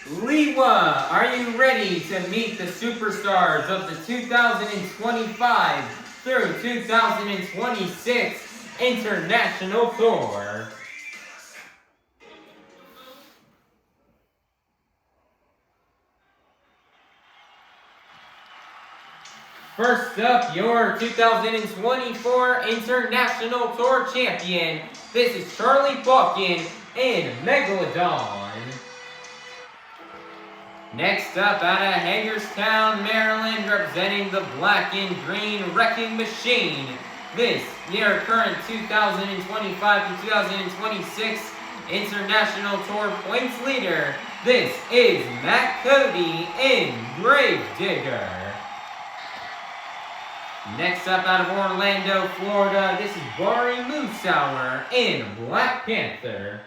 Liwa, are you ready to meet the superstars of the 2025 through 2026 International Tour? First up, your 2024 International Tour champion. This is Charlie Pauken in Megalodon. Next up, out of Hagerstown, Maryland, representing the black and green Wrecking Machine. This, their current 2025 to 2026 International Tour points leader. This is Matt Cody in Gravedigger. Next up, out of Orlando, Florida, this is Bari Musawwir in Black Panther.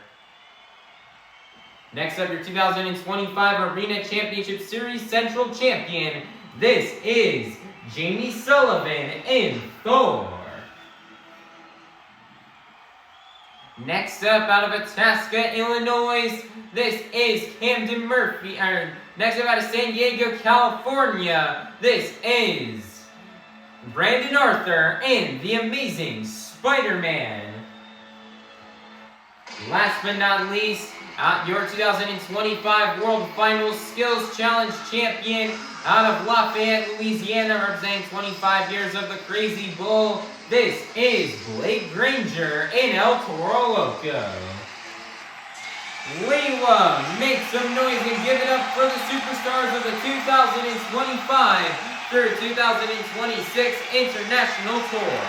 Next up, your 2025 Arena Championship Series Central Champion. This is Jamie Sullivan in Thor. Next up, out of Itasca, Illinois, this is Camden Murphy. Next up, out of San Diego, California, this is Brandon Arthur in The Amazing Spider-Man. Last but not least, your 2025 World Finals Skills Challenge champion out of Lafayette, Louisiana, representing 25 years of the Crazy Bull. This is Blake Granger in El Toro Loco. Liwa, make some noise and give it up for the superstars of the 2025 through 2026 International Tour.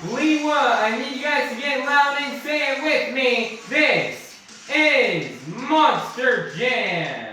Liwa, I need you guys to get loud and say it with me. This is Monster Jam.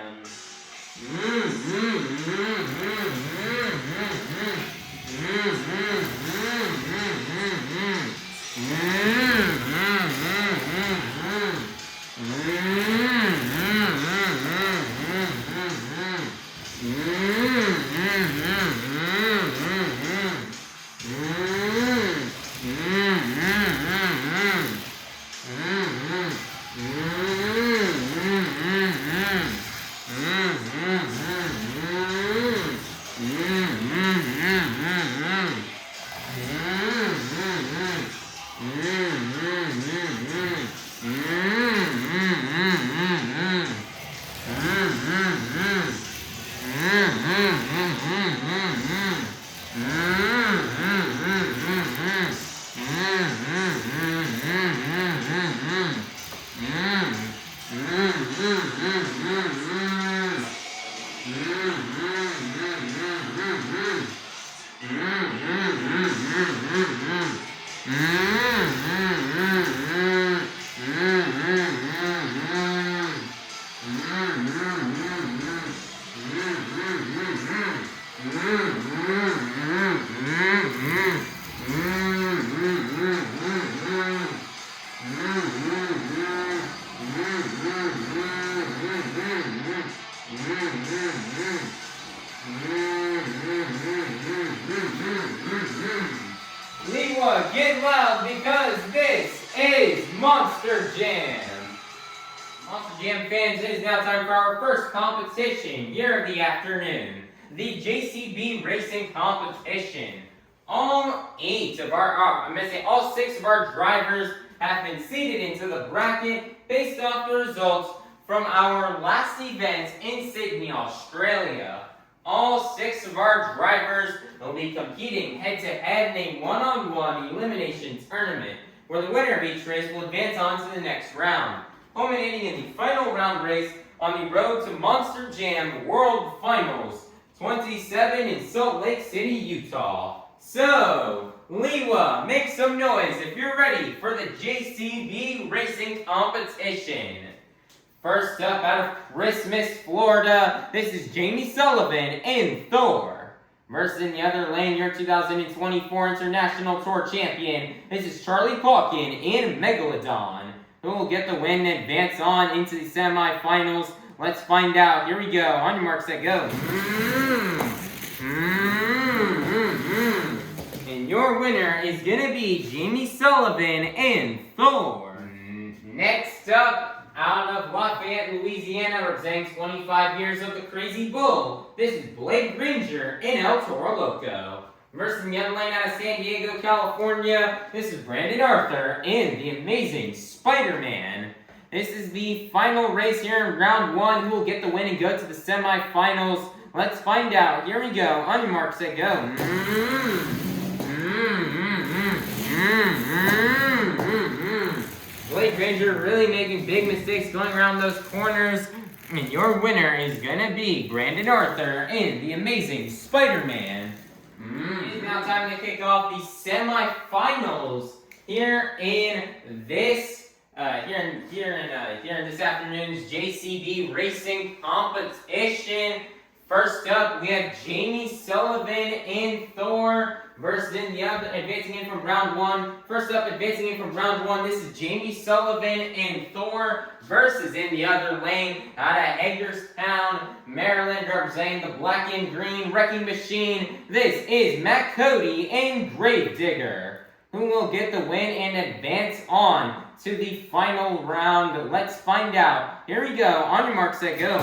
Liwa, get loud because this is Monster Jam. Monster Jam fans, it is now time for our first competition here of the afternoon, the JCB Racing Competition. All 6 of our drivers have been seated into the bracket based off the results from our last event in Sydney, Australia. All 6 of our drivers will be competing head-to-head in a one-on-one elimination tournament, where the winner of each race will advance on to the next round, culminating in the final round race on the road to Monster Jam World Finals 27 in Salt Lake City, Utah. So, Liwa, make some noise if you're ready for the JCB Racing Competition. First up, out of Christmas, Florida, this is Jamie Sullivan in Thor. Versus in the other lane, your 2024 International Tour Champion, this is Charlie Pauken in Megalodon. Who will get the win and advance on into the semifinals? Let's find out. Here we go. On your marks, set, go. And your winner is going to be Jamie Sullivan in Thor. Next up, out of Lafayette, Louisiana, representing 25 years of the Crazy Bull, this is Granger in El Toro Loco. Versus in the other lane out of San Diego, California, this is Brandon Arthur in the Amazing Spider-Man. This is the final race here in round 1. Who will get the win and go to the semifinals? Let's find out. Here we go. On your marks, set, go. Granger really making big mistakes going around those corners. And your winner is going to be Brandon Arthur in the Amazing Spider-Man. It is now time to kick off the semifinals here in this this afternoon's JCB Racing Competition. First up, we have Jamie Sullivan in Thor versus in the other, advancing in from round 1. First up, advancing in from round 1, this is Jamie Sullivan in Thor versus in the other lane out of Hagerstown, Maryland, representing the black and green wrecking machine. This is Matt Cody in Gravedigger. Who will get the win and advance on to the final round? Let's find out. Here we go. On your mark, set, go.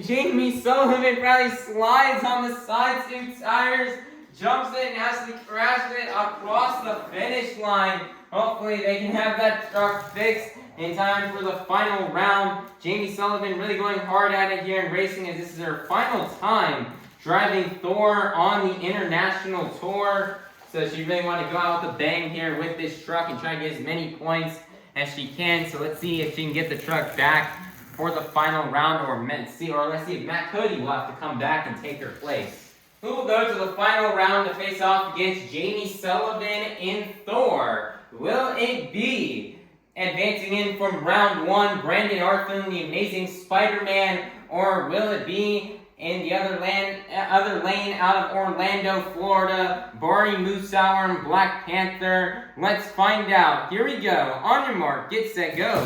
Jamie Sullivan probably slides on the side 2 tires, jumps it and has to crash it across the finish line. Hopefully they can have that truck fixed in time for the final round. Jamie Sullivan really going hard at it here in racing, as this is her final time driving Thor on the international tour. So she really want to go out with a bang here with this truck and try to get as many points as she can. So let's see if she can get the truck back for the final round, or let's see if Matt Cody will have to come back and take her place. Who will go to the final round to face off against Jamie Sullivan in Thor? Will it be advancing in from round 1, Brandon Arthur in the Amazing Spider-Man, or will it be in the other lane out of Orlando, Florida, Bari, Musawwir, and Black Panther? Let's find out. Here we go. On your mark, get set, go.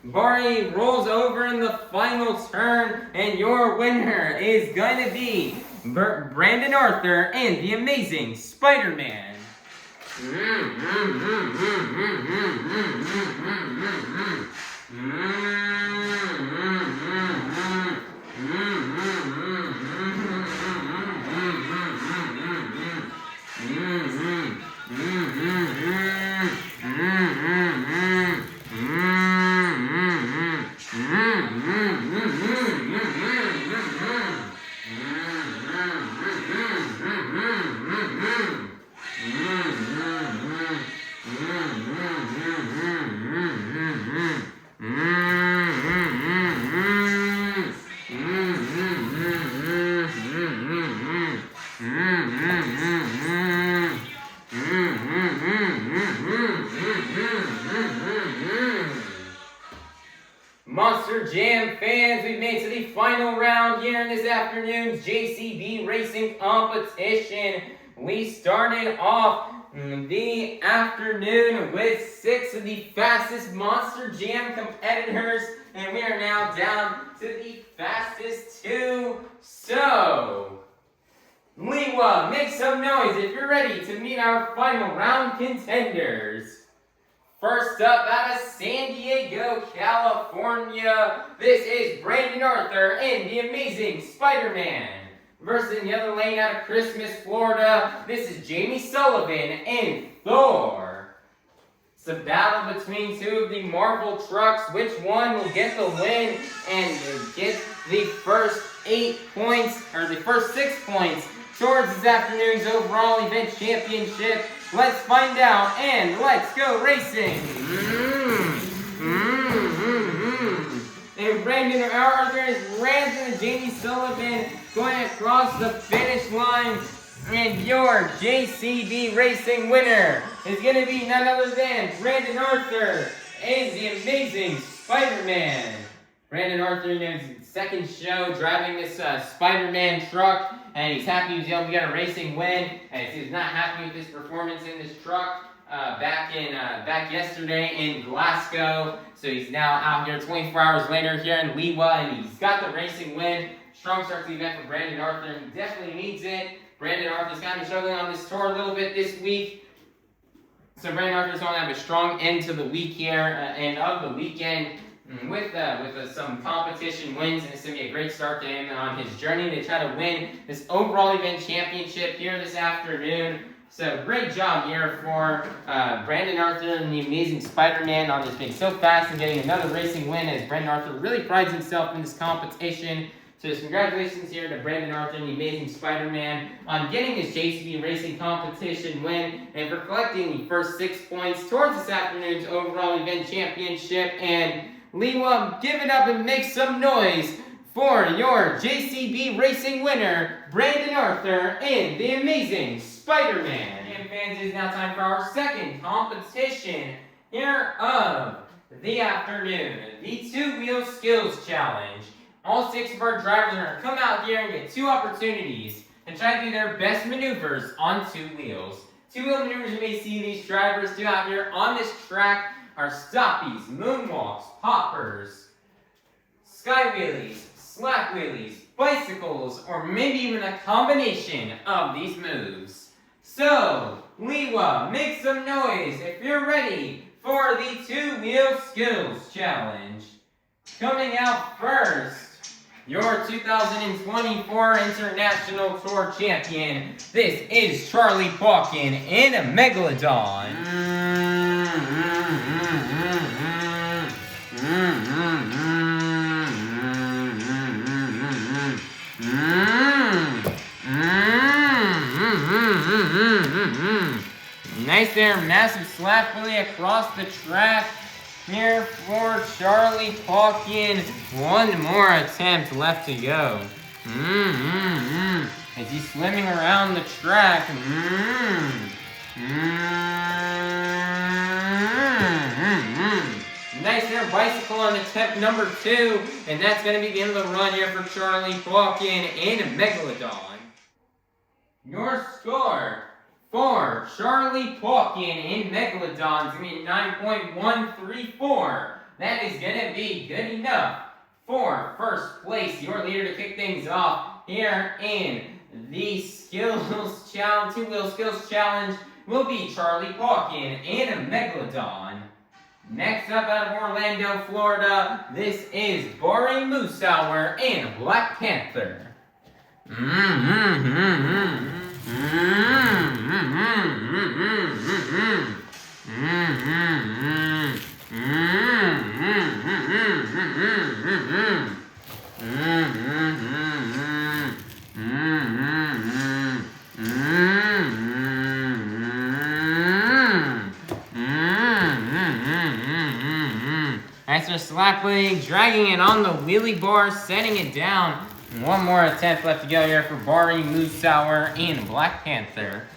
Bari rolls over in the final turn, and your winner is going to be Brandon Arthur and the Amazing Spider-Man. Monster Jam fans, we've made to the final round here in this afternoon's JCB Racing Competition. We started off the afternoon with 6 of the fastest Monster Jam competitors, and we are now down to the fastest 2. So, Liwa, make some noise if you're ready to meet our final round contenders. First up out of San Diego, California, this is Brandon Arthur and the Amazing Spider-Man. Versus in the other lane out of Christmas, Florida, this is Jamie Sullivan and Thor. It's a battle between 2 of the Marvel trucks. Which one will get the win and get the first 8 points, or the first 6 points towards this afternoon's overall event championship? Let's find out, and let's go racing! And Brandon Arthur is ran to Jamie Sullivan going across the finish line. And your JCB Racing winner is going to be none other than Brandon Arthur and the Amazing Spider-Man. Brandon Arthur in his second show driving this Spider-Man truck, and he's happy he was able to get a racing win. And he's not happy with his performance in this truck back yesterday in Glasgow. So he's now out here 24 hours later here in Liwa, and he's got the racing win. Strong start to the event for Brandon Arthur, and he definitely needs it. Brandon Arthur's kind of struggling on this tour a little bit this week. So Brandon Arthur's going to have a strong end to the week here, and of the weekend, with some competition wins, and it's going to be a great start to him on his journey to try to win this overall event championship here this afternoon. So great job here for Brandon Arthur and the Amazing Spider-Man on just being so fast and getting another racing win, as Brandon Arthur really prides himself in this competition. So just congratulations here to Brandon Arthur and the Amazing Spider-Man on getting his JCB Racing competition win and for collecting the first 6 points towards this afternoon's overall event championship. And Liwa, give it up and make some noise for your JCB Racing winner, Brandon Arthur and the Amazing Spider-Man. And fans, it is now time for our second competition here of the afternoon, the 2-wheel skills challenge. All 6 of our drivers are going to come out here and get 2 opportunities and try to do their best maneuvers on 2 wheels. 2-wheel maneuvers you may see these drivers do out here on this track are stoppies, moonwalks, poppers, sky wheelies, slack wheelies, bicycles, or maybe even a combination of these moves. So, Liwa, make some noise if you're ready for the 2-wheel skills challenge. Coming out first, your 2024 International Tour champion, this is Charlie Pauken in a Megalodon. Nice there, massive slap wheelie across the track. Here for Charlie Pauken. One more attempt left to go. As he's swimming around the track. Nice there, bicycle on attempt number 2. And that's going to be the end of the run here for Charlie Pauken in Megalodon. Your score for Charlie Pauken in Megalodon is going to be 9.134. That is going to be good enough for first place. Your leader to kick things off here in the skills challenge, 2-wheel skills challenge, will be Charlie Pauken in a Megalodon. Next up out of Orlando, Florida, this is Bari Musawwir in Black Panther. Nice for slap wheelie, dragging it on the wheelie bar, setting it down. One more attempt left to go here for Bari Musawwir in Black Panther.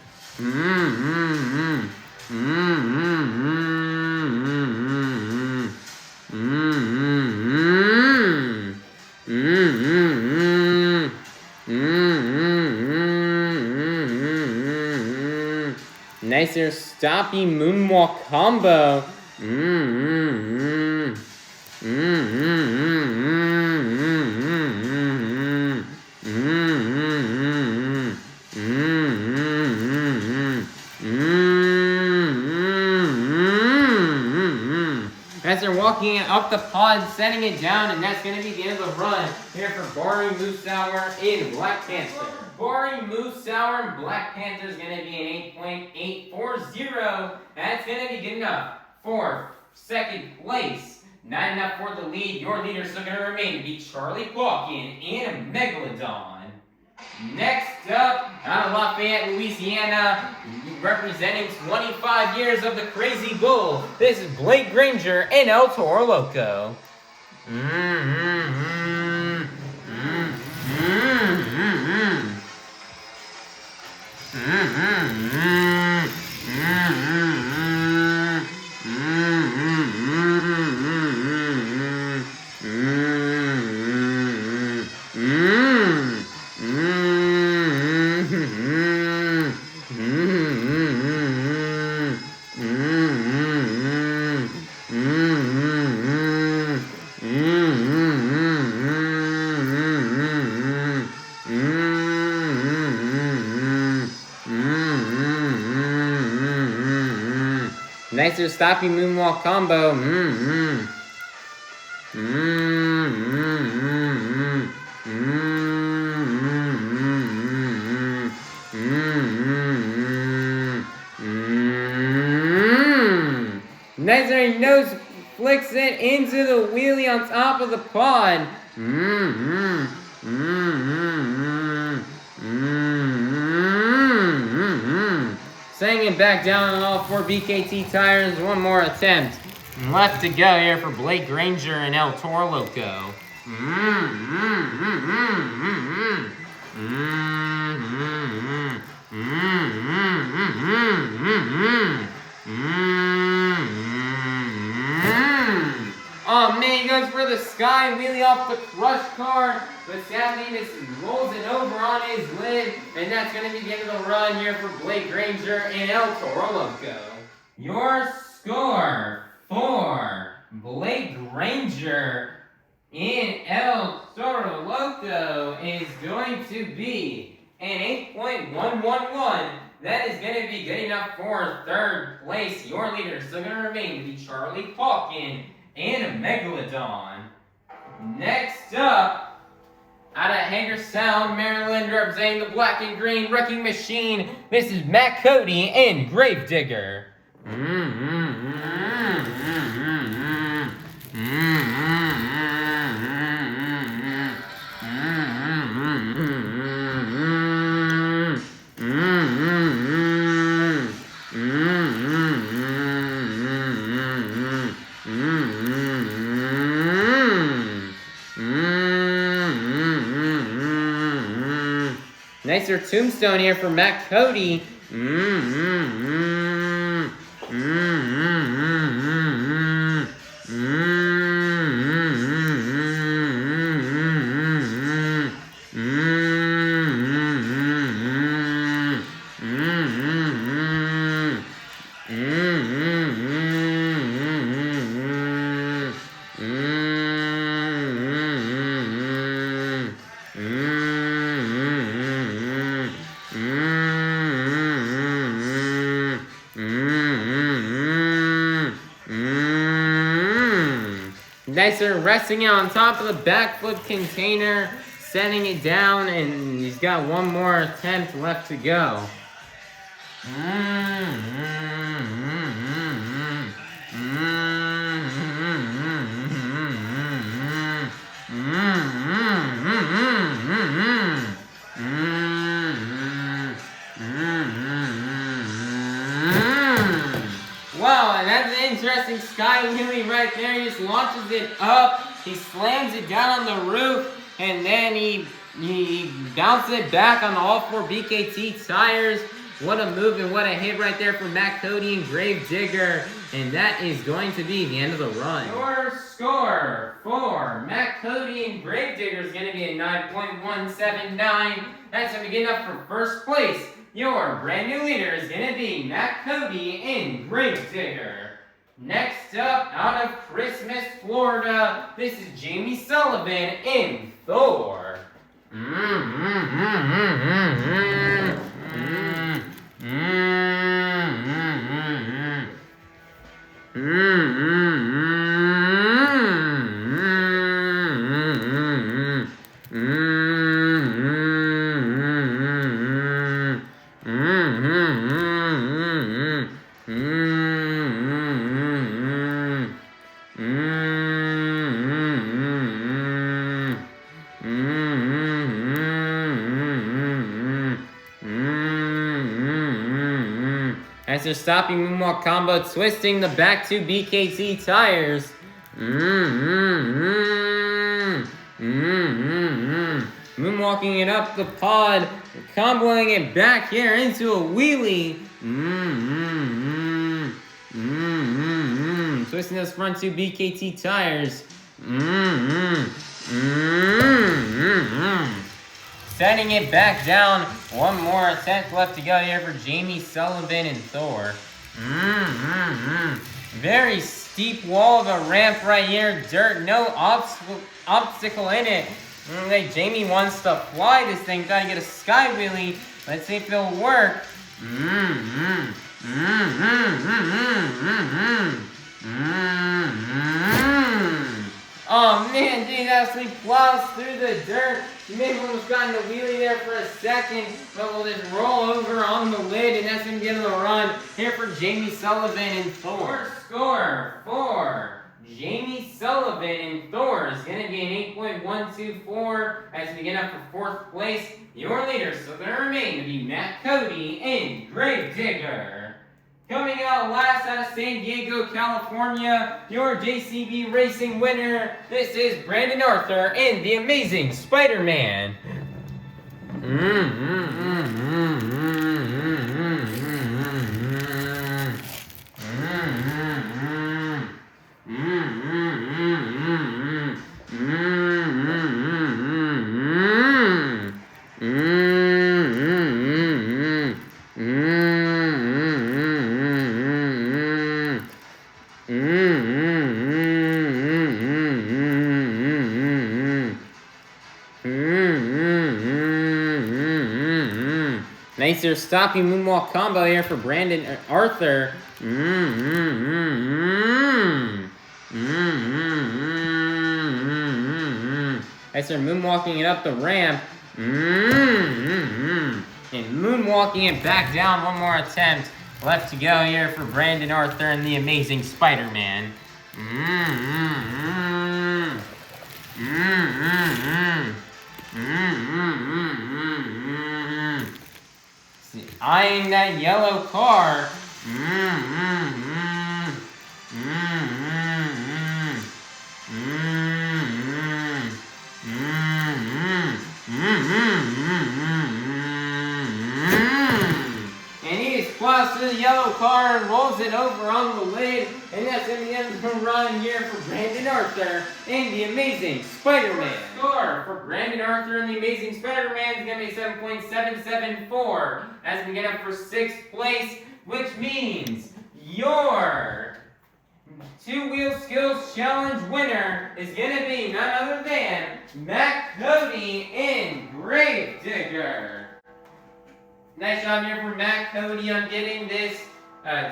Nice Nicer stoppy moonwalk combo. As they're walking up the pod, setting it down, and that's going to be the end of the run here for Bari, Musawwir, and Black Panther. Bari, Musawwir, and Black Panther is going to be an 8.840. That's going to be good enough for second place. Not enough for the lead. Your leader is still going to remain to be Charlie Pauken and Megalodon. Next up, out of Lafayette, Louisiana, representing 25 years of the Crazy Bull, this is Blake Granger and El Toro Loco. Nicer stoppy moonwalk combo. Nicer nose flicks it into the wheelie on top of the pod. Setting it back down on all 4 BKT tires. One more attempt left to go here for Blake Granger and El Toro Loco. Oh man, he goes for the sky wheelie off the crush car, but sadly this rolls it over on his lid, and that's going to be the end of the run here for Blake Granger and El Toro Loco. Your score for Blake Granger and El Toro Loco is going to be an 8.111. That is going to be good enough for third place. Your leader is still going to remain to be Charlie Pauken and a Megalodon. Next up, out of Hagerstown, Maryland, representing the black and green wrecking machine, this is Matt Cody and Gravedigger. Nicer tombstone here for Matt Cody. Nicer resting it on top of the backflip container, setting it down, and he's got one more attempt left to go. Wow, and that's an interesting sky wheelie right there. He just launches it up, he slams it down on the roof, and then he bounces it back on all 4 BKT tires. What a move and what a hit right there from Matt Cody and Gravedigger. And that is going to be the end of the run. Your score for Matt Cody and Gravedigger is going to be a 9.179. That's going to be good enough for first place. Your brand new leader is going to be Matt Cody in Granger. Next up, out of Christmas, Florida, this is Jamie Sullivan in Thor. As they're stopping moonwalk combo, twisting the back two BKT tires. Moonwalking it up the pod, comboing it back here into a wheelie. Twisting those front two BKT tires. Setting it back down. One more attempt left to go here for Jamie Sullivan and Thor. Very steep wall of a ramp right here. Dirt, no obstacle in it. Like Jamie wants to fly this thing, trying to get a sky wheelie. Let's see if it'll work. Oh man, James absolutely plows through the dirt. He may have almost gotten the wheelie there for a second, but we'll just roll over on the lid, and that's going to get him the run here for Jamie Sullivan and Thor. Score for Jamie Sullivan and Thor is going to be an 8.124 as we get up for fourth place. Your leaders are going to remain to be Matt Cody and Granger. Coming out last out of San Diego, California, your JCB Racing winner, this is Brandon Arthur and the Amazing Spider-Man. Nicer stopping moonwalk combo here for Brandon Arthur. As they're moonwalking it up the ramp. And moonwalking it back down. One more attempt left to go here for Brandon Arthur and the Amazing Spider-Man. Eyeing that yellow car. And he just plows through the yellow car and rolls it over on the lid. And that's going to be the run here for Brandon Arthur and the Amazing Spider-Man. Score for Brandon Arthur and the Amazing Spider-Man is going to be 7.774 as we get up for sixth place, which means your two-wheel skills challenge winner is going to be none other than Matt Cody in Gravedigger. Nice job here for Matt Cody on getting this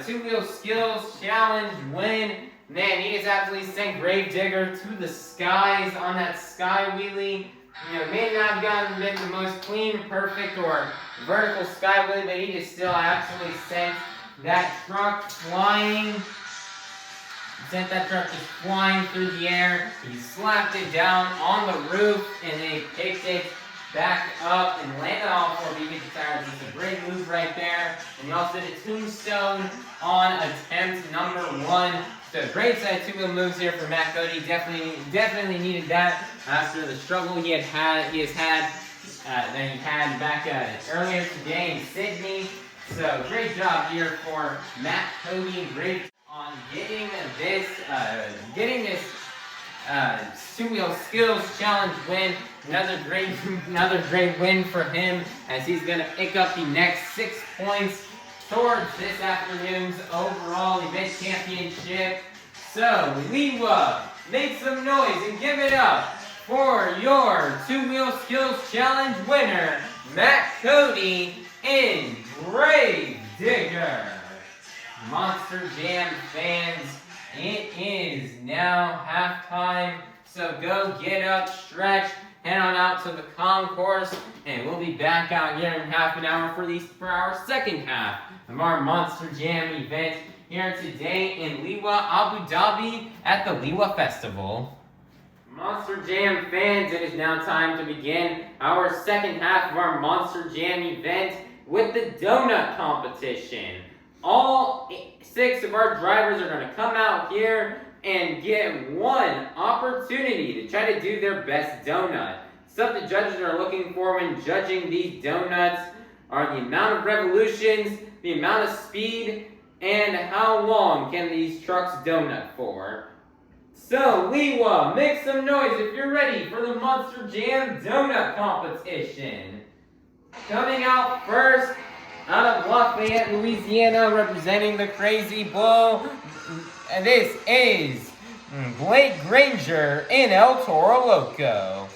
two-wheel skills challenge win. Man, he just absolutely sent Gravedigger to the skies on that sky wheelie. You know, may not have been the most clean, perfect, or vertical sky wheelie, but he just still absolutely sent that truck flying. Sent that truck just flying through the air. He slapped it down on the roof, and then he picked it back up and landed on 4 BKT tires. It's a great move right there. And he also did a tombstone on attempt number 1. So great side two-wheel moves here for Matt Cody. Definitely needed that after the struggle he has had back earlier today in Sydney. So great job here for Matt Cody. Great on getting this two-wheel skills challenge win. Another great win for him, as he's going to pick up the next 6 points towards this afternoon's overall event championship. So, Liwa, make some noise and give it up for your two-wheel skills challenge winner, Matt Cody in Granger. Monster Jam fans, it is now halftime, so go get up, stretch, head on out to the concourse, and we'll be back out here in half an hour for our second half of our Monster Jam event here today in Liwa, Abu Dhabi at the Liwa Festival. Monster Jam fans, it is now time to begin our second half of our Monster Jam event with the donut competition. All 6 of our drivers are going to come out here and get one opportunity to try to do their best donut. Stuff the judges are looking for when judging these donuts are the amount of revolutions, the amount of speed, and how long can these trucks donut for. So, Liwa, make some noise if you're ready for the Monster Jam donut competition. Coming out first, out of Lafayette, Louisiana, representing the Crazy Bull, this is Blake Granger in El Toro Loco.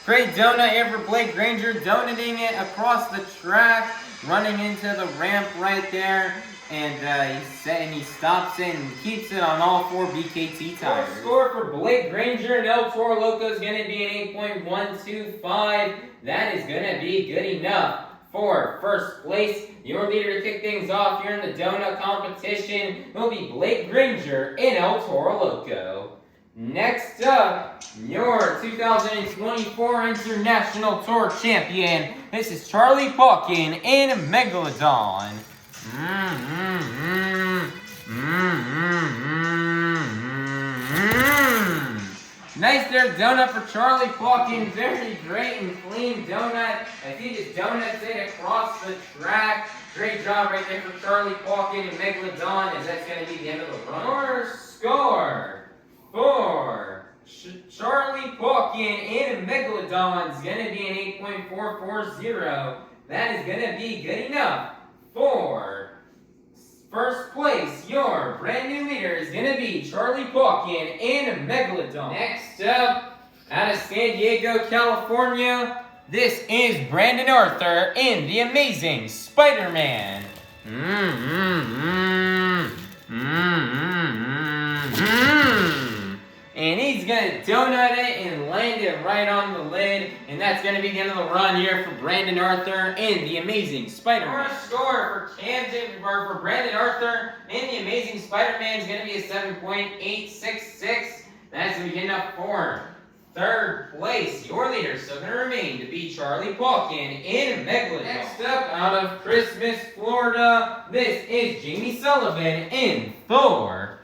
Great donut here for Blake Granger, donating it across the track, running into the ramp right there, and he stops it and keeps it on all 4 BKT tires. Our score for Blake Granger and El Toro Loco is going to be an 8.125. That is going to be good enough for first place. Your leader to kick things off here in the donut competition will be Blake Granger in El Toro Loco. Next up, your 2024 International Tour champion. This is Charlie Pauken in Megalodon. Nice there donut for Charlie Pauken. Very great and clean donut as he just donuts it across the track. Great job right there for Charlie Pauken in Megalodon, as that's going to be the end of the run. Your score for Charlie Pauken in Megalodon is going to be an 8.440. That is going to be good enough for first place. Your brand new leader is going to be Charlie Pauken in Megalodon. Next up, out of San Diego, California, this is Brandon Arthur in The Amazing Spider-Man. And he's going to donut it and land it right on the lid. And that's going to be the end of the run here for Brandon Arthur in The Amazing Spider-Man. Our score for Brandon Arthur in The Amazing Spider-Man is going to be a 7.866. That's going to be good enough for third place. Your leader still going to remain to be Charlie Pauken in Megalodon. Next up, out of Christmas, Florida, this is Jamie Sullivan in Thor.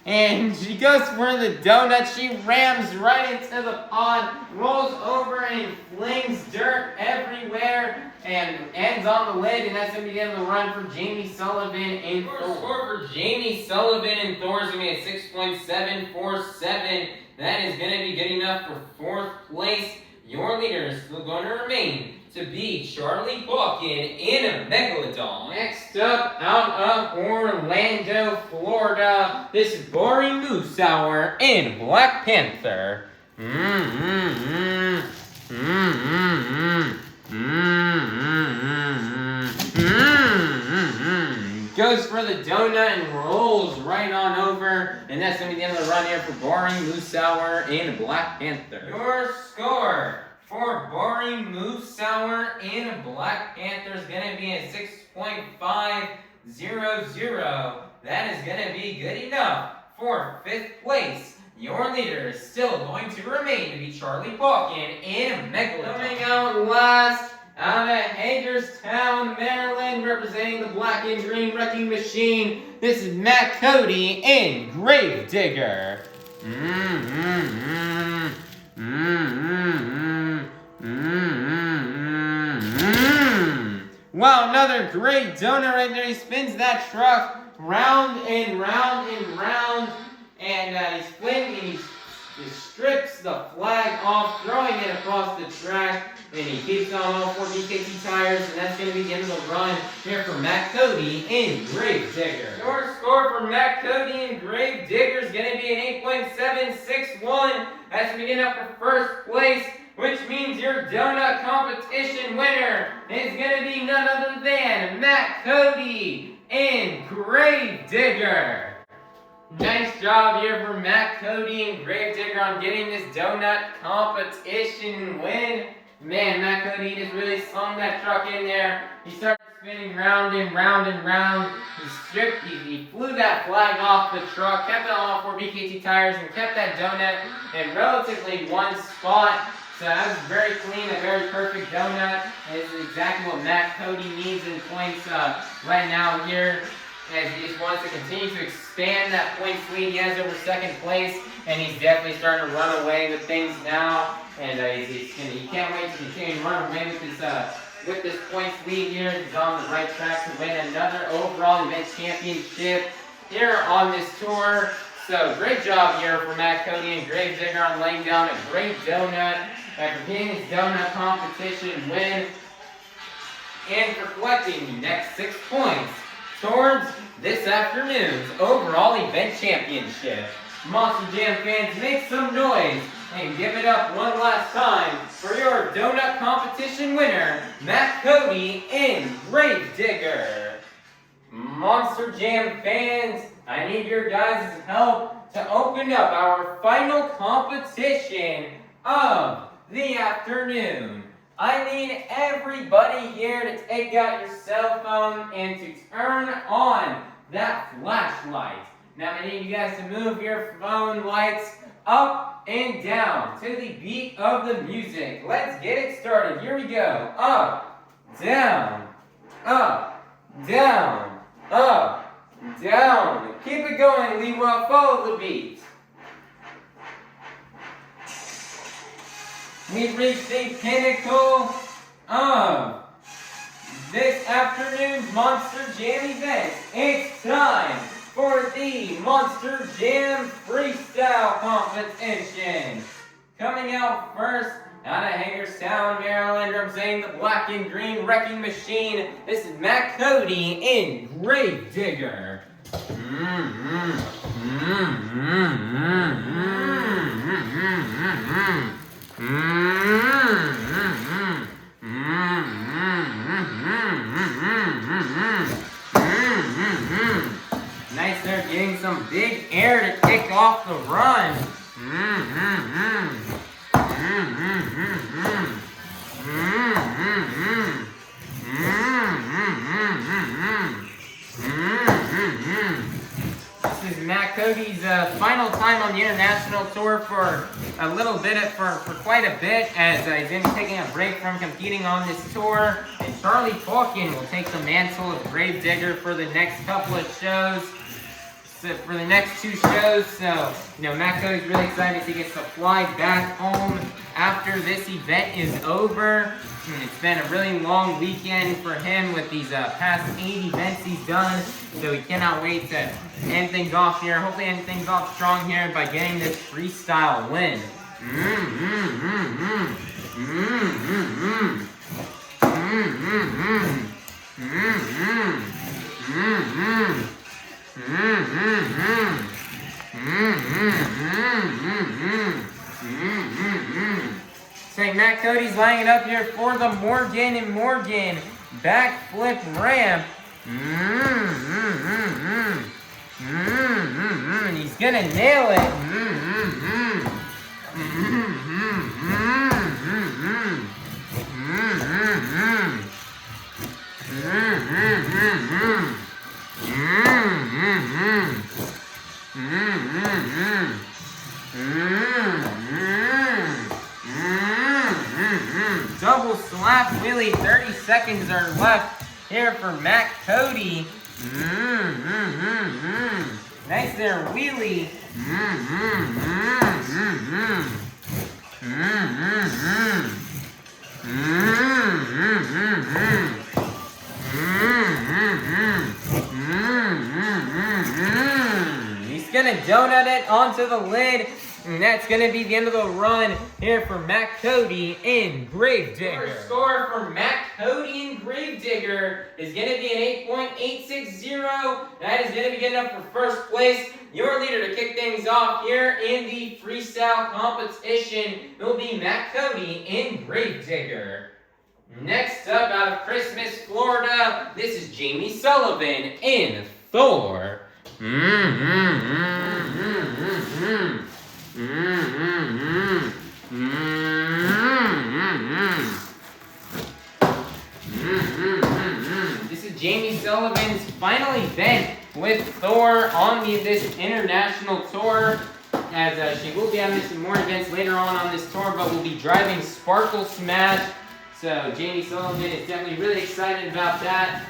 And she goes for the donut. She rams right into the pond, rolls over and flings dirt everywhere, and ends on the lid. And that's going to be the end of the run for Jamie Sullivan in Thor. Score for Jamie Sullivan in Thor is going to be a 6.747. That is going to be good enough for fourth place. Your leader is still going to remain to be Charlie Pauken in Megalodon. Next up, out of Orlando, Florida, this is Bari Musawwir in Black Panther. Goes for the donut and rolls right on over. And that's going to be the end of the run here for Bari Musawwir in Black Panther. Your score for Bari Musawwir in Black Panther is going to be a 6.500. That is going to be good enough for fifth place. Your leader is still going to remain to be Charlie Pauken in Megalodon. Coming out last, Out of Hagerstown, Maryland, representing the black and green wrecking machine, this is Matt Cody in Gravedigger. Wow, another great donut right there. He spins that truck round and round and round, and he's flipping, and he strips the flag off, throwing it across the track, and he keeps on all 4 DKT tires, and that's going to be the end of the run here for Matt Cody in Gravedigger. Your score for Matt Cody in Gravedigger is going to be an 8.761 as we get up for first place, which means your donut competition winner is going to be none other than Matt Cody in Gravedigger. Nice job here for Matt Cody and Gravedigger on getting this donut competition win. Man, Matt Cody just really slung that truck in there. He started spinning round and round and round. He flew that flag off the truck, kept it on all 4 BKT tires, and kept that donut in relatively one spot. So that was very clean, a very perfect donut. And this is exactly what Matt Cody needs in points right now here, as he just wants to continue to expand that points lead he has over second place, and he's definitely starting to run away with things now, and he can't wait to continue to run away with this points lead here. He's on the right track to win another overall event championship here on this tour. So great job here for Matt Cody and Gravedigger on laying down a great donut after getting his donut competition win, and for collecting the next 6 points towards this afternoon's overall event championship. Monster Jam fans, make some noise and give it up one last time for your donut competition winner, Matt Cody in Gravedigger. Monster Jam fans, I need your guys' help to open up our final competition of the afternoon. I need everybody here to take out your cell phone and to turn on that flashlight. Now I need you guys to move your phone lights up and down to the beat of the music. Let's get it started. Here we go. Up, down, up, down, up, down. Keep it going, Liwa. Follow the beat. We've reached the pinnacle of this afternoon's Monster Jam event. It's time for the Monster Jam Freestyle Competition. Coming out first, out of Hagerstown, Maryland, representing the black and green wrecking machine, this is Matt Cody in Gravedigger. Nice there, getting some big air to kick off the run. This is Matt Cody's final time on the international tour for a little bit, for quite a bit, as he's been taking a break from competing on this tour. And Charlie Pauken will take the mantle of Gravedigger for the next couple of shows. For the next 2 shows, so Matt Cody's really excited to get to fly back home after this event is over. And it's been a really long weekend for him with these past 8 events he's done, so he cannot wait to end things off here. Hopefully end things off strong here by getting this freestyle win. So Matt Cody's lining it up here for the Morgan and Morgan backflip ramp. And he's gonna nail it. Double slap wheelie. 30 seconds are left here for Cody. Nice there, wheelie. He's gonna donut it onto the lid, and that's gonna be the end of the run here for Cody in Gravedigger. Our score for Cody in Gravedigger is gonna be an 8.860. That is gonna be good enough for first place. Your leader to kick things off here in the freestyle competition will be Cody in Gravedigger. Next up, out of Christmas, Florida, this is Jamie Sullivan in Thor. This is Jamie Sullivan's final event with Thor on this international tour, as she will be having some more events later on this tour, but we'll be driving Sparkle Smash. So Jamie Sullivan is definitely really excited about that.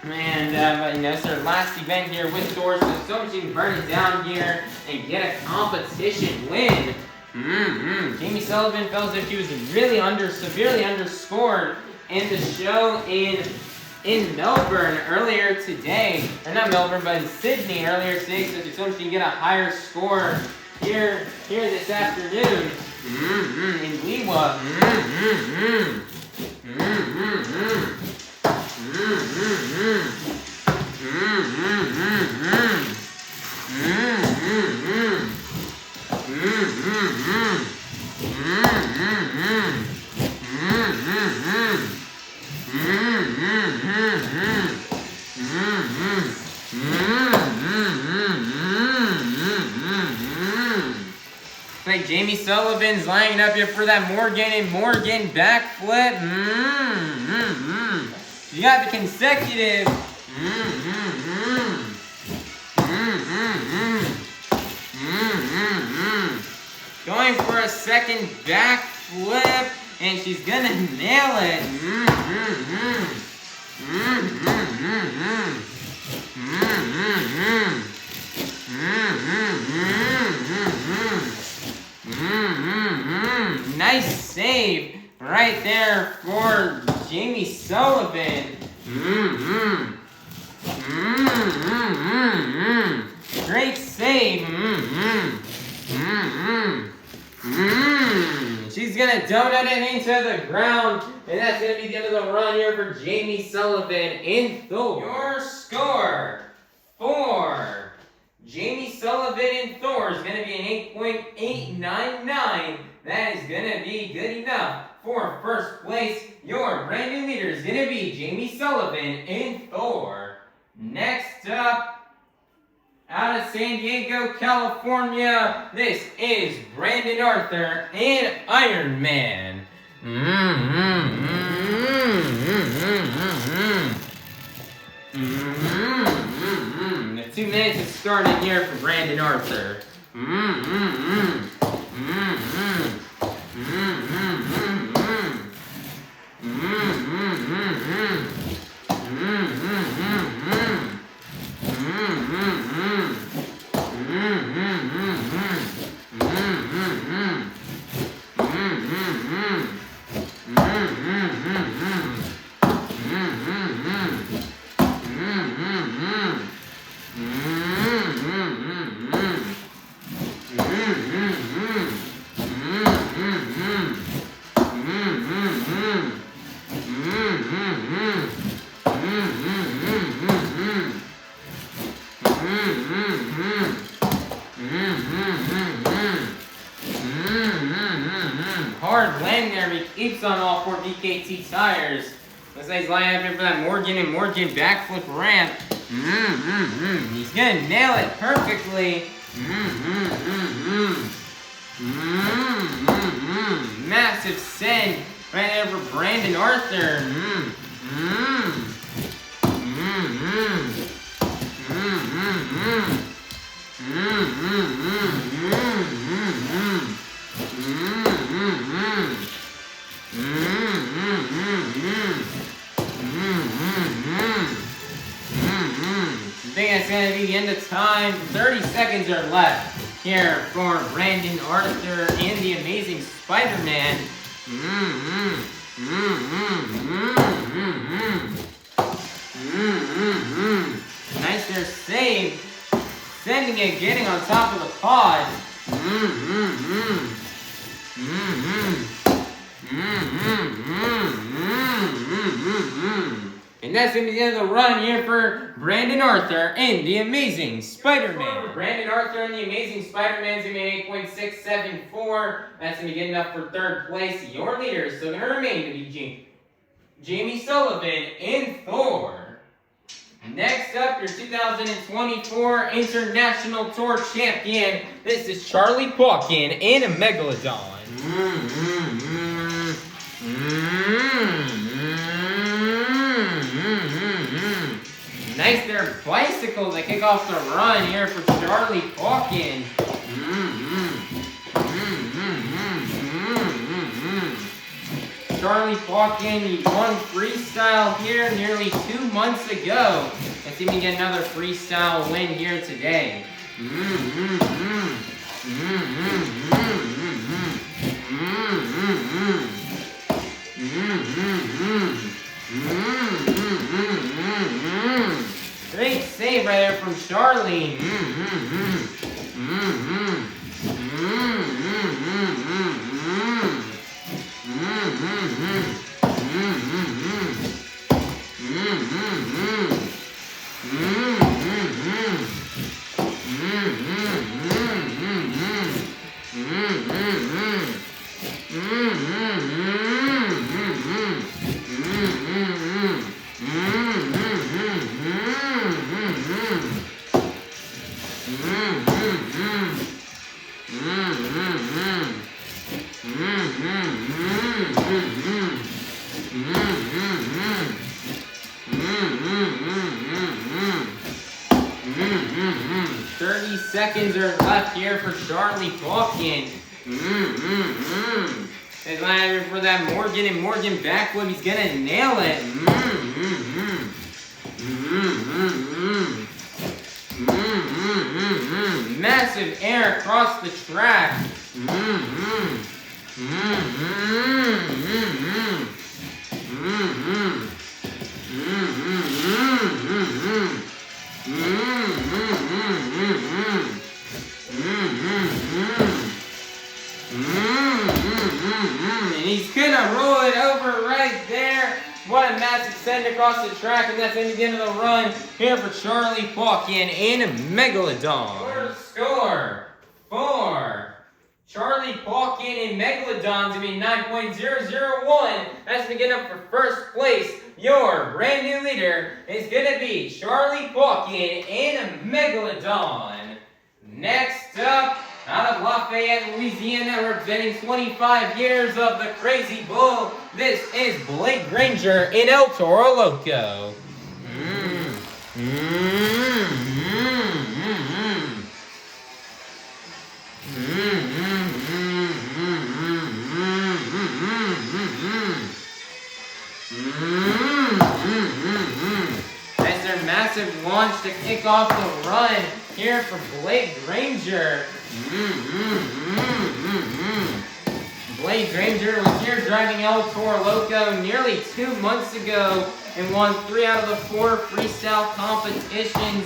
And it's her last event here with Thor, so much she can burn it down here and get a competition win. Jamie Sullivan felt as if she was really severely underscored in the show in Melbourne earlier today. Or not Melbourne, but in Sydney earlier today, so she can get a higher score here this afternoon. In Liwa. Like Jamie Sullivan's lining up here for that Morgan backflip. You got the consecutive. Going for a second backflip, and she's gonna nail it. Nice save right there for Jamie Sullivan. Great save. She's gonna donut it into the ground, and that's gonna be the end of the run here for Jamie Sullivan in Thor. Your score for Jamie Sullivan in Thor is gonna be an 8.899. That is gonna be good enough for first place. Your brand new leader is gonna be Jamie Sullivan in Thor. Next up, out of San Diego, California, this is Brandon Arthur and Iron Man. The 2 minutes is starting here for Brandon Arthur. Hard landing there, but he keeps on all 4 DKT tires. Looks like he's lining up here for that Morgan backflip ramp. He's gonna nail it perfectly. Massive send right there for Brandon Arthur. think that's going to be the end of time. 30 seconds are left here for Brandon Arthur and the Amazing Spider-Man. Nice there save. Sending it, getting on top of the pod. And that's going to be the end of the run here for Brandon Arthur and the Amazing Spider-Man. Brandon Arthur and the Amazing Spider-Man is going to be 8.674. That's going to be good enough for third place. Your leader is still going to remain to be Jamie Sullivan and Thor. Next up, your 2024 International Tour Champion. This is Charlie Pauken and a Megalodon. Nice there, bicycles that kick off the run here for Charlie Pauken. Charlie Pauken, he won freestyle here nearly 2 months ago. Let's see if we can get another freestyle win here today. Great save right there from Charlie. Seconds are left here for Charlie Pauken. He's going for that Morgan and Morgan backflip. He's going to nail it. Massive air across the track. And he's gonna roll it over right there. What a massive send across the track, and that's the end of the run here for Charlie Pauken and a Megalodon. What score for Charlie Pauken and Megalodon's gonna be 9.001. That's gonna get up for first place. Your brand new leader is gonna be Charlie Pauken and a Megalodon. Next up, out of Lafayette, Louisiana, representing 25 years of the Crazy Bull, this is Blake Granger in El Toro Loco. That's their massive launch to kick off the run here for Blake Granger. Blake Granger was here driving El Toro Loco nearly 2 months ago and won 3 out of the 4 freestyle competitions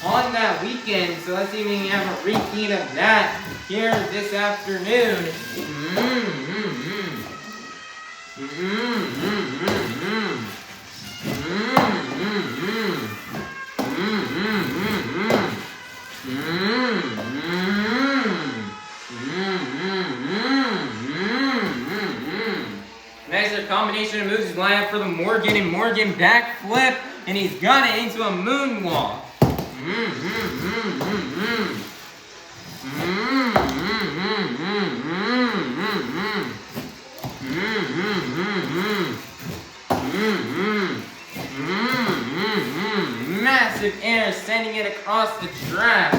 on that weekend. So let's see if we can have a repeat of that here this afternoon. Nice combination of moves. He's lined up for the Morgan and Morgan backflip, and he's got it into a moonwalk. Massive air sending it across the track.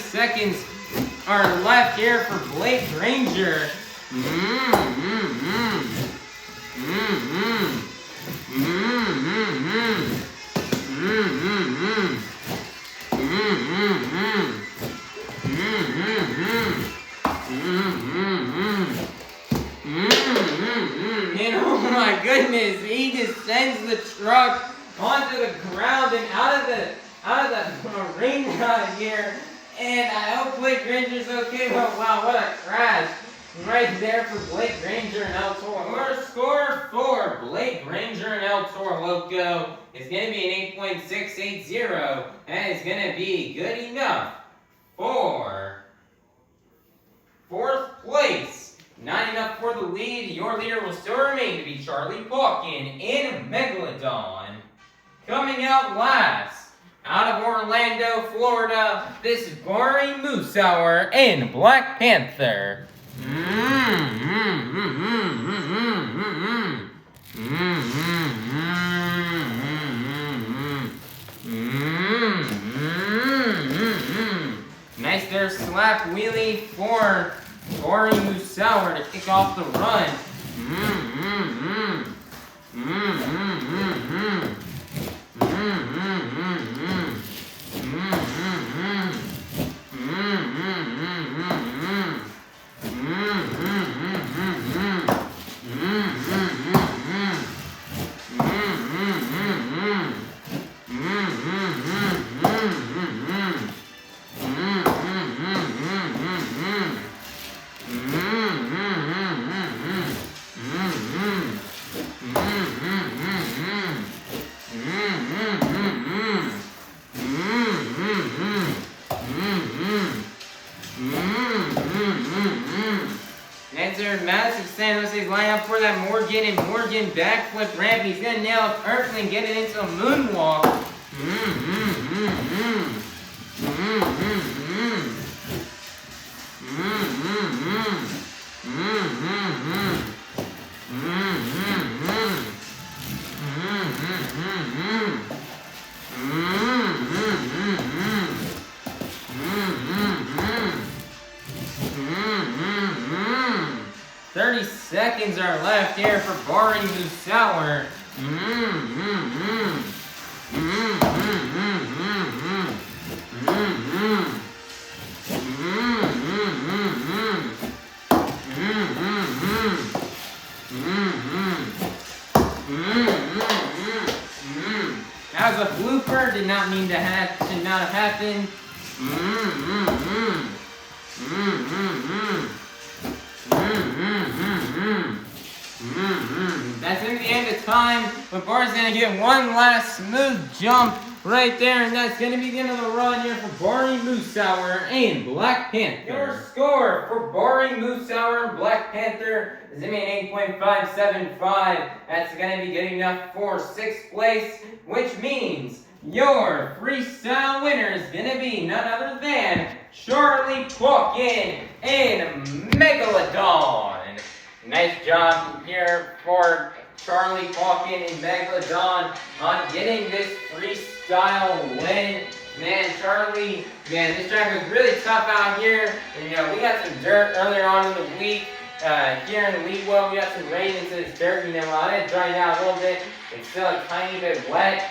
seconds are left here for Blake Granger. And oh my goodness, he just sends the truck onto the ground and out of the arena here. And I hope Blake Granger's okay, but wow, what a crash right there for Blake Granger and El Toro. Our score for Blake Granger and El Toro Loco is going to be an 8.680. That is going to be good enough for 4th place. Not enough for the lead. Your leader will still remain to be Charlie Pauken in Megalodon. Coming out last, out of Orlando, Florida, this is Bari Musawwir in Black Panther. Nice there, slap wheelie for Bari Musawwir to kick off the run. Massive San Jose's line up for that Morgan backflip ramp. He's gonna nail it perfectly and get it into a moonwalk. Seconds are left here for Bari Musawwir. That was a blooper. Did not mean to should not have happened. That's in the end of time, but Bari's gonna get one last smooth jump right there, and that's gonna be the end of the run here for Bari Musawwir and Black Panther. Your score for Bari Musawwir and Black Panther is gonna be an 8.575. That's gonna be good enough for 6th place, which means your freestyle winner is gonna be none other than Charlie Pauken in Megalodon. Nice job here for Charlie Pauken in Megalodon on getting this freestyle win. Man, Charlie, this track was really tough out here. And, we got some dirt earlier on in the week. Here in Liwa, we got some rain into this dirt. While it dried out a little bit, it's still a tiny bit wet.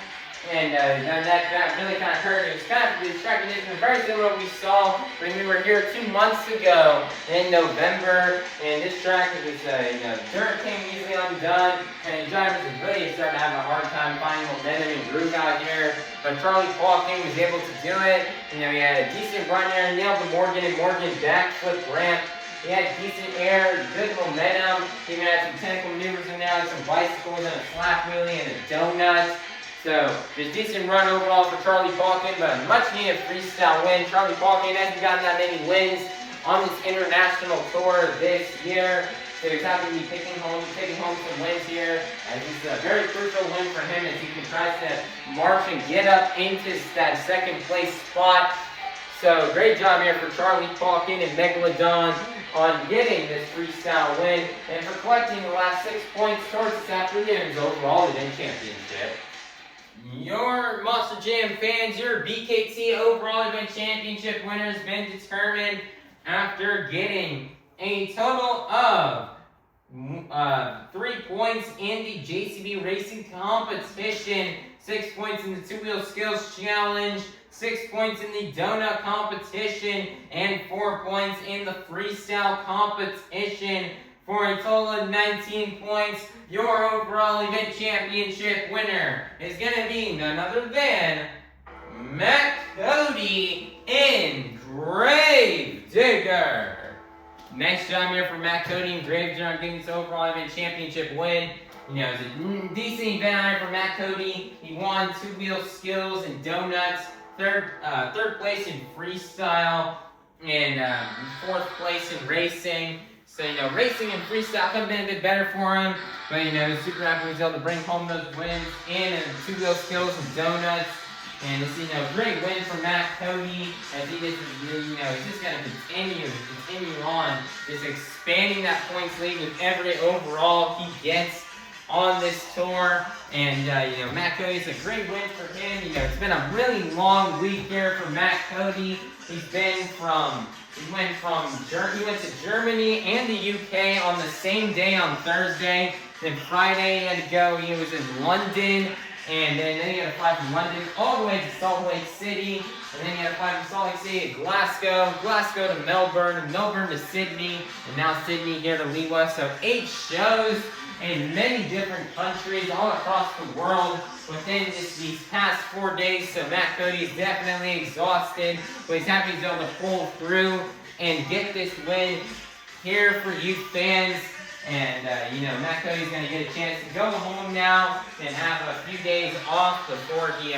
And that really kind of hurt. It was this track condition was very similar to what we saw when we were here 2 months ago in November. And this track was, dirt came easily undone, and drivers was really starting to have a hard time finding momentum and groove out here. But Charlie Pauken was able to do it. He had a decent run here, nailed the Morgan backflip ramp. He had decent air, good momentum. He even had some technical maneuvers in there, like some bicycles and a slap wheelie and a donut. So, just decent run overall for Charlie Pauken, but a much-needed freestyle win. Charlie Pauken hasn't gotten that many wins on this international tour this year, so he's happy to be taking home some wins here. And it's a very crucial win for him as he can try to march and get up into that 2nd place spot. So, great job here for Charlie Pauken and Megalodon on getting this freestyle win and for collecting the last 6 points towards this afternoon's overall event championship. Your Monster Jam fans, your BKT overall event championship winner has been determined after getting a total of 3 points in the JCB Racing Competition, 6 points in the two-wheel skills challenge, 6 points in the donut competition, and 4 points in the freestyle competition, for a total of 19 points. Your overall event championship winner is going to be none other than Cody in Gravedigger. Nice job here for Cody in Gravedigger on getting this overall event championship win. You know, it was a decent event here for Cody. He won two-wheel skills and donuts, third place in freestyle, and 4th place in racing. So, you know, racing and freestyle could have been a bit better for him, but, you know, super happy he was able to bring home those wins and two-wheel skills and donuts. And it's, you know, great win for Cody, as he just, you know, he's just going to continue on, just expanding that points lead with every overall he gets on this tour. And, you know, Cody, it's a great win for him. You know, it's been a really long week here for Cody. He went to Germany and the UK on the same day on Thursday. Then Friday he had to go. He was in London, and then he had to fly from London all the way to Salt Lake City, and then he had to fly from Salt Lake City to Glasgow to Melbourne to Sydney, and now Sydney here to Liwa. So 8 shows in many different countries all across the world within these past 4 days. So Cody is definitely exhausted, but he's happy he's able to pull through and get this win here for you fans. And, you know, Cody's going to get a chance to go home now and have a few days off before he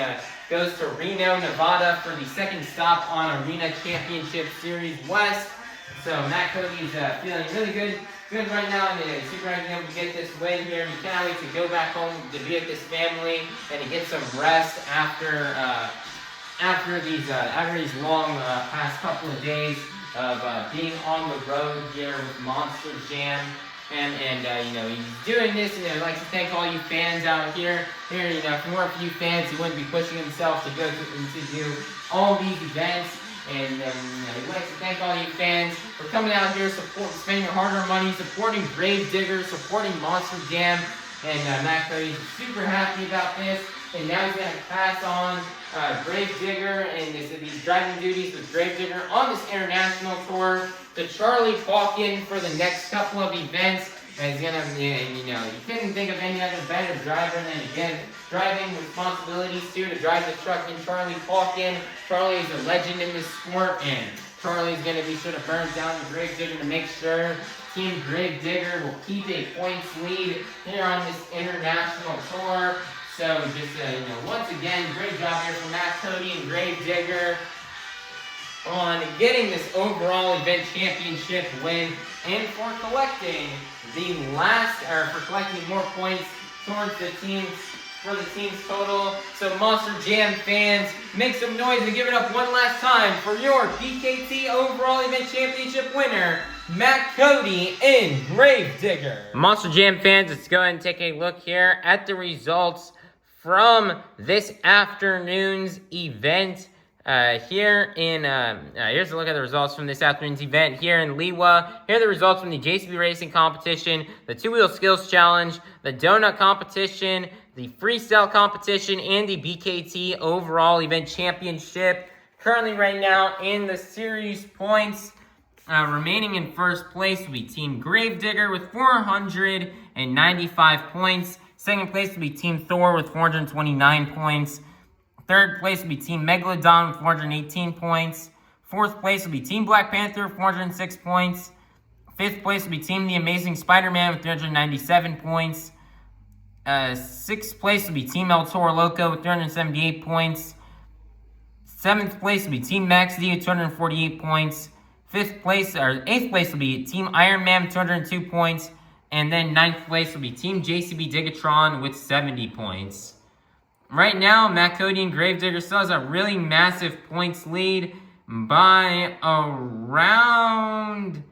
goes to Reno, Nevada for the second stop on Arena Championship Series West. So Cody's feeling really good right now, and he's super happy to get this win here. He can't wait to go back home to be with his family and to get some rest after these long past couple of days of being on the road here with Monster Jam. And you know, he's doing this, and I'd like to thank all you fans out here. You know, if it weren't for you fans, he wouldn't be pushing himself to go to do all these events. And you know, I'd like to thank all you fans for coming out here, spending your hard-earned money, supporting Gravedigger, supporting Monster Jam. And Cody's super happy about this. And now he's going to pass on Gravedigger and these driving duties with Gravedigger on this international tour to Charlie Pauken for the next couple of events. And he's going to, you know, you couldn't think of any other better driver than, again, driving responsibilities too, to drive the truck in Charlie Pauken. Charlie is a legend in this sport, and Charlie's going to be sure to burn down the Gravedigger to make sure Team Gravedigger will keep a points lead here on this international tour. So just, you know, once again, great job here from Cody and Gravedigger on getting this overall event championship win and for collecting more points towards the team's total. So Monster Jam fans, make some noise and give it up one last time for your BKT overall event championship winner, Cody in Gravedigger. Monster Jam fans, let's go ahead and take a look here at the results from this afternoon's event. Here's a look at the results from this afternoon's event here in Liwa. Here are the results from the JCB Racing Competition, the two-wheel skills challenge, the donut competition, the freestyle competition, and the BKT overall event championship. Currently right now in the series points, remaining in first place will be Team Gravedigger with 495 points. Second place will be Team Thor with 429 points. Third place will be Team Megalodon with 418 points. Fourth place will be Team Black Panther with 406 points. Fifth place will be Team The Amazing Spider-Man with 397 points. Sixth place will be Team Toro Loco with 378 points. Seventh place will be Team Max D with 248 points. Eighth place will be Team Iron Man with 202 points. And then ninth place will be Team JCB Digatron with 70 points. Right now, Cody and Gravedigger still has a really massive points lead by around,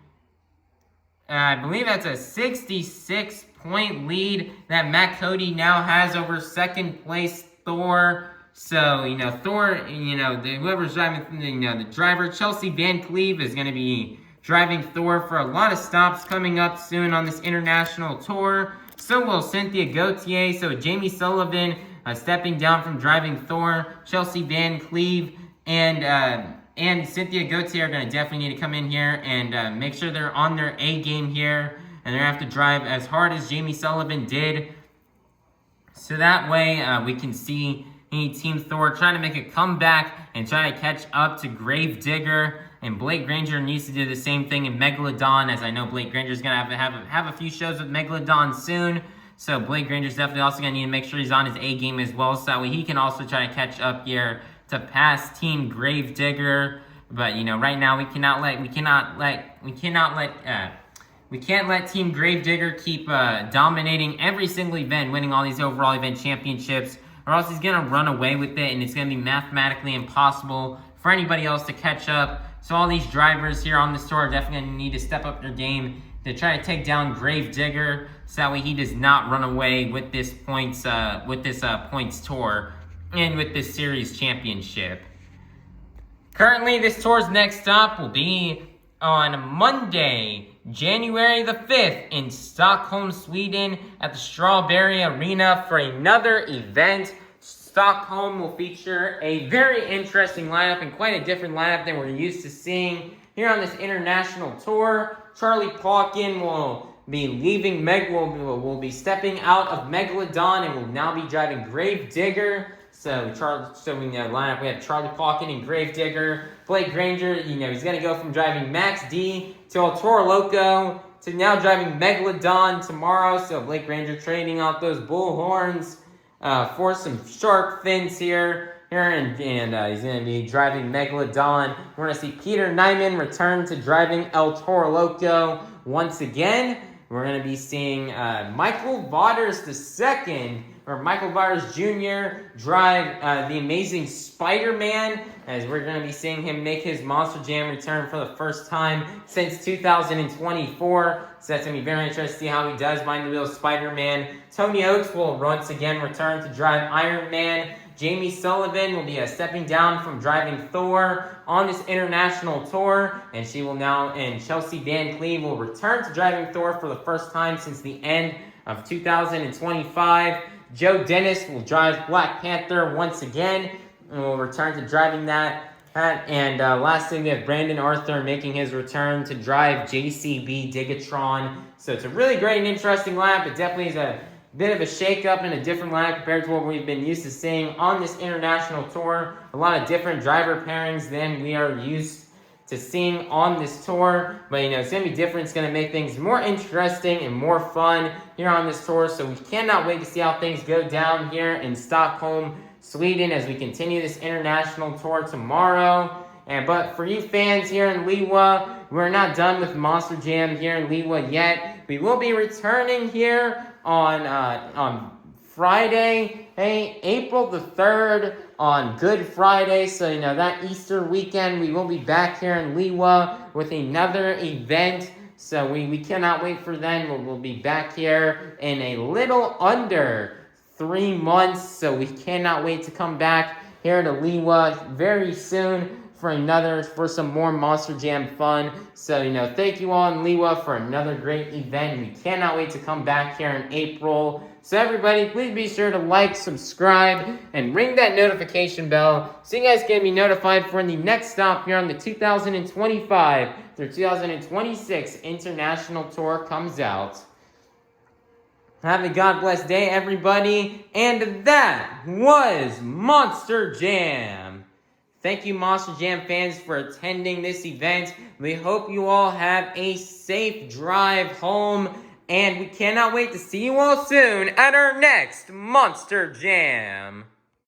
I believe that's a 66-point lead that Cody now has over second place Thor. So, Thor, whoever's driving, the driver, Chelsea Van Cleve, is going to be driving Thor for a lot of stops coming up soon on this international tour. So will Cynthia Gauthier. So Jamie Sullivan stepping down from driving Thor. Chelsea Van Cleve and Cynthia Gauthier are going to definitely need to come in here and make sure they're on their A game here. And they're going to have to drive as hard as Jamie Sullivan did. So that way we can see Team Thor trying to make a comeback and try to catch up to Gravedigger. And Blake Granger needs to do the same thing in Megalodon, as I know Blake Granger's going to have a few shows with Megalodon soon. So Blake Granger's definitely also going to need to make sure he's on his A game as well, so that way he can also try to catch up here to pass Team Gravedigger. But right now we can't let Team Gravedigger keep dominating every single event, winning all these overall event championships, or else he's going to run away with it, and it's going to be mathematically impossible for anybody else to catch up. So all these drivers here on this tour are definitely going to need to step up their game to try to take down Gravedigger, so that way he does not run away with this points tour and with this series championship. Currently, this tour's next stop will be on Monday, January the 5th in Stockholm, Sweden at the Strawberry Arena for another event. Stockholm will feature a very interesting lineup and quite a different lineup than we're used to seeing here on this international tour. Charlie Pauken will be leaving will be stepping out of Megalodon and will now be driving Gravedigger. So in the lineup, we have Charlie Pauken and Gravedigger. Blake Granger, he's going to go from driving Max D to El Toro Loco to now driving Megalodon tomorrow. So Blake Granger trading out those bull horns for some shark fins here. And he's going to be driving Megalodon. We're going to see Peter Nyman return to driving El Toro Loco once again. We're going to be seeing Michael Waters II, or Michael Waters Jr. drive the amazing Spider-Man, as we're going to be seeing him make his Monster Jam return for the first time since 2024. So that's going to be very interesting to see how he does behind the wheel of Spider-Man. Tony Oates will once again return to drive Iron Man. Jamie Sullivan will be stepping down from driving Thor on this international tour, and Chelsea Van Cleve will return to driving Thor for the first time since the end of 2025. Joe Dennis will drive Black Panther once again, and will return to driving that. And lastly, we have Brandon Arthur making his return to drive JCB Digatron. So it's a really great and interesting lineup. It definitely is a bit of a shake-up and a different lineup compared to what we've been used to seeing on this international tour. A lot of different driver pairings than we are used to seeing on this tour. But, it's going to be different. It's going to make things more interesting and more fun here on this tour. So we cannot wait to see how things go down here in Stockholm, Sweden, as we continue this international tour tomorrow. But for you fans here in Liwa, we're not done with Monster Jam here in Liwa yet. We will be returning here on Friday, April the 3rd, on Good Friday. So, that Easter weekend, we will be back here in Liwa with another event. So we cannot wait for then. We'll be back here in a little under 3 months. So we cannot wait to come back here to Liwa very soon for some more Monster Jam fun. So, thank you all in Liwa for another great event. We cannot wait to come back here in April. So everybody, please be sure to like, subscribe, and ring that notification bell so you guys can be notified for the next stop here on the 2025 through 2026 International Tour comes out. Have a God bless day, everybody. And that was Monster Jam. Thank you, Monster Jam fans, for attending this event. We hope you all have a safe drive home, and we cannot wait to see you all soon at our next Monster Jam.